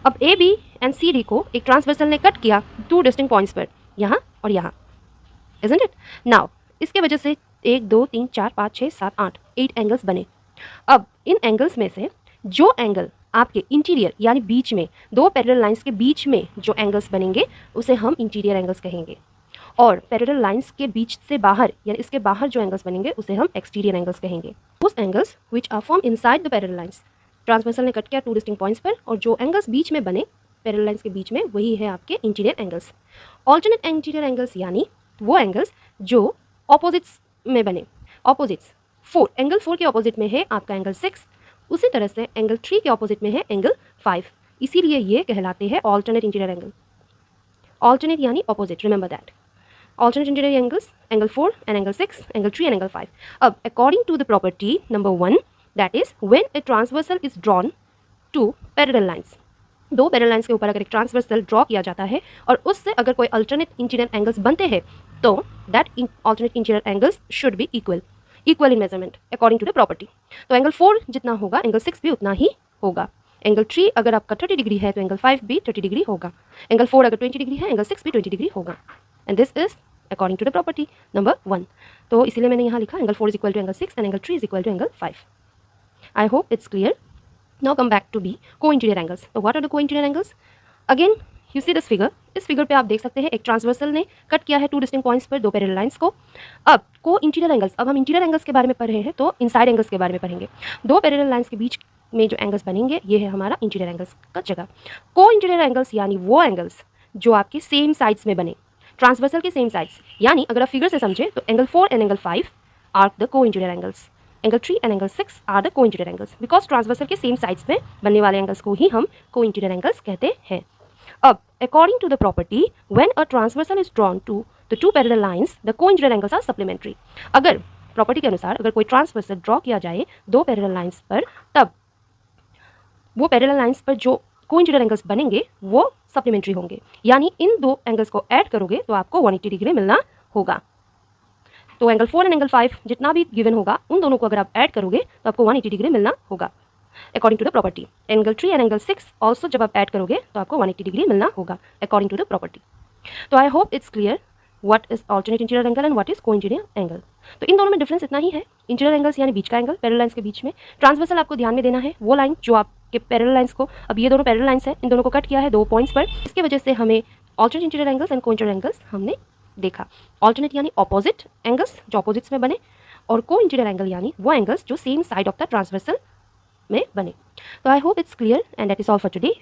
अब A B and C D को एक ट्रांसवर्सल ने कट किया 2 डिस्टिंक्ट पॉइंट्स पर, यहाँ और यहाँ, इजंट इट? नाउ इसके वजह से 1 2 3 4 5 6 7 8 8 एंगल्स बने। अब इन एंगल्स में से जो एंगल आपके इंटीरियर यानी बीच में दो पैरेलल लाइंस के बीच में जो एंगल्स बनेंगे उसे हम इंटीरियर एंगल्स कहेंगे, और पैरेलल लाइंस के बीच से बाहर यानी इसके बाहर जो एंगल्स बनेंगे उसे हम एक्सटीरियर एंगल्स कहेंगे। उस angles which are form inside the parallel lines, transversal ने कट किया 2 डिस्टिंक्ट पॉइंट्स पर, और जो एंगल्स बीच में बने पैरेलल लाइंस के बीच में वही है आपके interior angles. Alternate interior angles यानी वो एंगल्स जो ऑपोजिट्स में बने। ऑपोजिट्स 4, एंगल 4 के ऑपोजिट में है आपका एंगल 6, उसी तरह से एंगल 3 के ऑपोजिट में है एंगल 5, इसीलिए ये कहलाते हैं ऑल्टरनेट इंटीरियर एंगल। ऑल्टरनेट यानी opposite, remember that. Alternate interior angles, angle 4 and angle 6, angle 3 and angle 5. अब according to the property number 1, that is when a transversal is drawn to parallel lines, दो parallel lines के ऊपर अगर एक transversal draw किया जाता है और उससे अगर कोई अल्टरनेट इंटीरियर एंगल्स बनते हैं तो that alternate interior angles should be equal in measurement according to the property. तो एंगल 4 जितना होगा एंगल 6 भी उतना ही होगा। एंगल 3 अगर आपका 30 डिग्री है तो एंगल 5 भी 30 डिग्री होगा। एंगल 4 अगर 20 डिग्री है एंगल 6 भी 20 डिग्री होगा। And this is according to the property number 1। तो इसीलिए मैंने यहाँ लिखा angle 4 is equal to angle 6 and angle 3 is equal to angle 5। I hope it's clear. Now come back to B, co-interior angles. So what are the co-interior angles? Again, you see this figure. इस figure पे आप देख सकते हैं एक transversal ने cut किया है 2 डिस्टिंक्ट पॉइंट्स पर, दो पैरेलल लाइंस को। अब को-इंटीरियर एंगल्स, अब हम इंटीरियर एंगल्स के बारे में पढ़ रहे हैं तो इनसाइड एंगल्स के बारे में पढ़ेंगे। दो पैरेलल लाइंस के बीच में जो एंगल्स बनेंगे ये है हमारा इंटीरियर एंगल्स का जगह। को-इंटीरियर एंगल्स यानी वो एंगल्स जो आपके सेम साइड्स में बने, ट्रांसवर्सल के सेम साइड्स, यानी अगर आप फिगर से समझे तो angle 4 and angle 5 are the co-interior angles. Angle 3 and angle 6 are the co-interior angles, because transversal के सेम साइड्स में बनने वाले एंगल्स को ही हम को-इंटीरियर एंगल्स कहते हैं। अब according to the property when a transversal is drawn to the two parallel lines the co-interior angles are supplementary. अगर प्रॉपर्टी के अनुसार अगर कोई ट्रांसवर्सल ड्रॉ किया जाए दो पैरेलल लाइंस पर, तब वो पैरेलल लाइंस पर जो को-इंटीरियर एंगल्स बनेंगे वो सप्लीमेंट्री होंगे, यानी इन दो एंगल्स को ऐड करोगे तो आपको 180 डिग्री मिलना होगा। तो एंगल 4 एंड एंगल 5 जितना भी गिवन होगा उन दोनों को अगर आप ऐड करोगे तो आपको 180 डिग्री मिलना होगा according to the property. Angle 3 and angle 6 also जब आप ऐड करोगे तो आपको 180 डिग्री मिलना होगा अकॉर्डिंग टू द प्रॉपर्टी। तो I hope it's clear what is alternate interior angle and what is co-interior angle. तो इन दोनों में डिफरेंस इतना ही है। इंटीरियर एंगल्स यानी बीच का एंगल पैरेलल लाइंस के बीच में, ट्रांसवर्सल आपको ध्यान में देना है वो लाइन जो आपके पैरेलल लाइंस को, अब ये दोनों पैरेलल लाइंस हैं, इन दोनों को कट किया है 2 पॉइंट्स पर, इसकी वजह से हमें alternate interior angles and co-interior angles हमने देखा। ऑल्टरनेट यानी ऑपोजिट एंगल्स जो ऑपोजिट्स में बने, और को-इंटीरियर एंगल यानी वो एंगल्स जो same side of the transversal में बने। तो I hope it's clear and that is all for today.